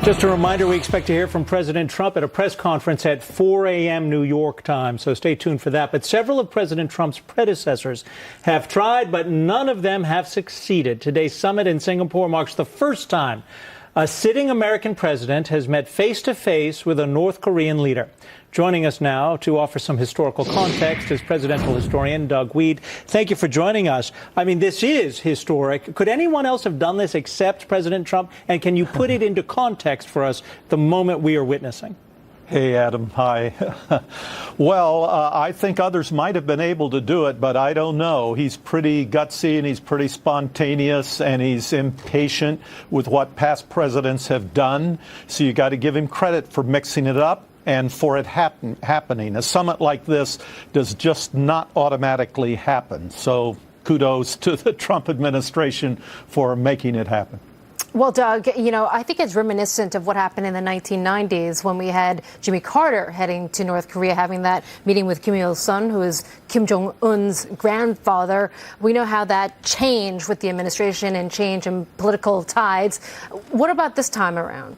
Just a reminder, we expect to hear from President Trump at a press conference at 4 a.m. New York time, so stay tuned for that. But several of President Trump's predecessors have tried, but none of them have succeeded. Today's summit in Singapore marks the first time a sitting American president has met face-to-face with a North Korean leader. Joining us now to offer some historical context is presidential historian Doug Wead. Thank you for joining us. I mean, this is historic. Could anyone else have done this except President Trump? And can you put it into context for us, the moment we are witnessing? Hey, Adam. Hi. Well, I think others might have been able to do it, but I don't know. He's pretty gutsy and he's pretty spontaneous and he's impatient with what past presidents have done. So you got to give him credit for mixing it up and for it happening. A summit like this does just not automatically happen. So kudos to the Trump administration for making it happen. Well, Doug, you know, I think it's reminiscent of what happened in the 1990s when we had Jimmy Carter heading to North Korea, having that meeting with Kim Il-sung, who is Kim Jong Un's grandfather. We know how that changed with the administration and change in political tides. What about this time around?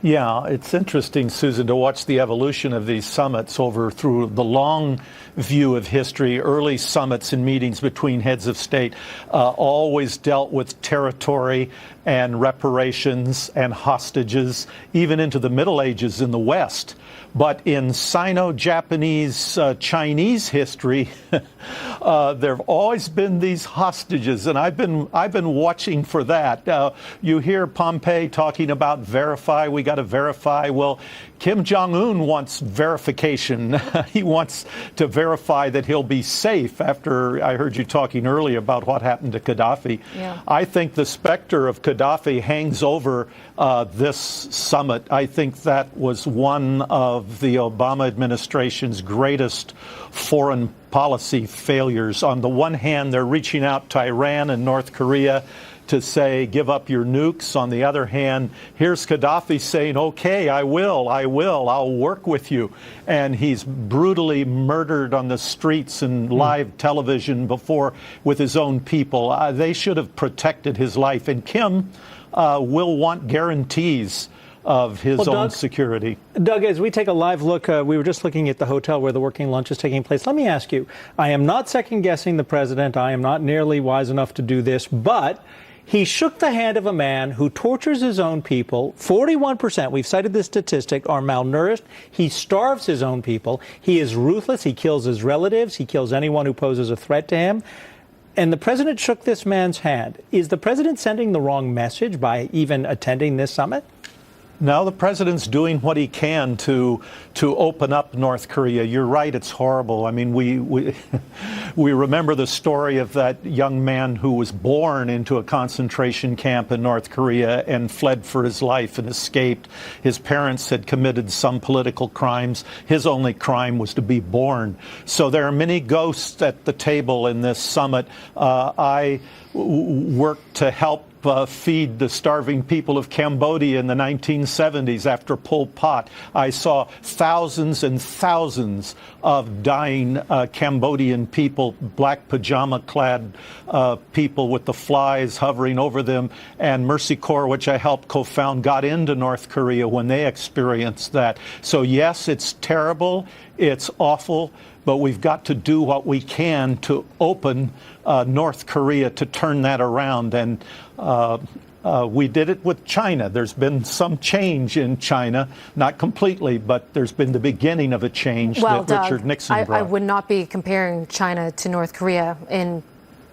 Yeah, it's interesting, Susan, to watch the evolution of these summits through the long view of history. Early summits and meetings between heads of state always dealt with territory and reparations and hostages, even into the Middle Ages in the West. But in Sino-Japanese Chinese history, there have always been these hostages, and I've been watching for that. You hear Pompeo talking about verify. We got to verify. Well, Kim Jong Un wants verification. He wants to verify that he'll be safe. After I heard you talking earlier about what happened to Gaddafi, yeah. I think the specter of Gaddafi hangs over this summit. I think that was one of the Obama administration's greatest foreign policy failures. On the one hand, they're reaching out to Iran and North Korea to say, give up your nukes. On the other hand, here's Gaddafi saying, okay, I'll work with you. And he's brutally murdered on the streets and live television before with his own people. They should have protected his life. And Kim will want guarantees of his own security. Doug, as we take a live look, we were just looking at the hotel where the working lunch is taking place. Let me ask you, I am not second-guessing the president. I am not nearly wise enough to do this, but he shook the hand of a man who tortures his own people. 41%, we've cited this statistic, are malnourished. He starves his own people. He is ruthless. He kills his relatives. He kills anyone who poses a threat to him. And the president shook this man's hand. Is the president sending the wrong message by even attending this summit? No, the president's doing what he can to open up North Korea. You're right, it's horrible. I mean, we remember the story of that young man who was born into a concentration camp in North Korea and fled for his life and escaped. His parents had committed some political crimes. His only crime was to be born. So there are many ghosts at the table in this summit. I worked to help feed the starving people of Cambodia in the 1970s after Pol Pot. I saw thousands and thousands of dying Cambodian people, black pajama-clad people with the flies hovering over them. And Mercy Corps, which I helped co-found, got into North Korea when they experienced that. So yes, it's terrible, it's awful, but we've got to do what we can to open North Korea to turn that around. And we did it with China. There's been some change in China, not completely, but there's been the beginning of a change that Doug, Richard Nixon brought. I would not be comparing China to North Korea in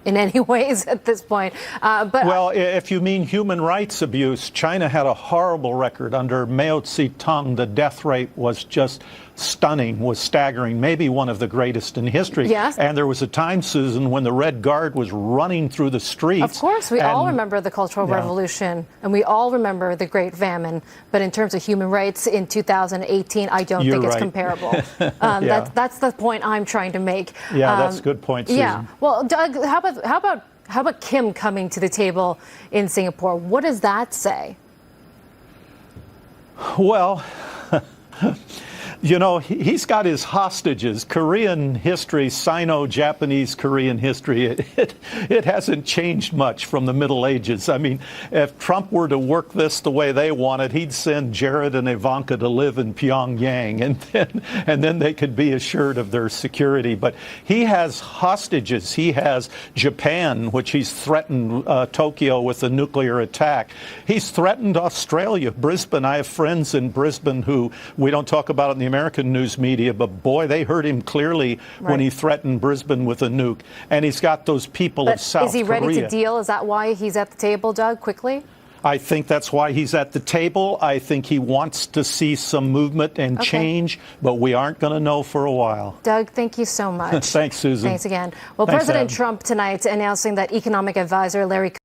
any ways at this point. Well, if you mean human rights abuse, China had a horrible record. Under Mao Zedong, the death rate was just stunning, was staggering, maybe one of the greatest in history. Yes. And there was a time, Susan, when the Red Guard was running through the streets. Of course, we all remember the Cultural Revolution, and we all remember the Great Famine. But in terms of human rights in 2018, I don't think it's comparable. That's the point I'm trying to make. Yeah, that's a good point, Susan. Yeah. Well, Doug, how about Kim coming to the table in Singapore? What does that say? Well, You know, he's got his hostages. Korean history, Sino-Japanese Korean history, it hasn't changed much from the Middle Ages. I mean, if Trump were to work this the way they want it, he'd send Jared and Ivanka to live in Pyongyang, and then they could be assured of their security. But he has hostages. He has Japan, which he's threatened Tokyo with a nuclear attack. He's threatened Australia, Brisbane. I have friends in Brisbane who we don't talk about it in the American news media, but boy, they heard him clearly when he threatened Brisbane with a nuke. And he's got those people of South Korea. Is he ready to deal? Is that why he's at the table, Doug, quickly? I think that's why he's at the table. I think he wants to see some movement and change, but we aren't going to know for a while. Doug, thank you so much. Thanks, Susan. Thanks again. Well, Thanks, President Adam. Trump tonight announcing that economic advisor Larry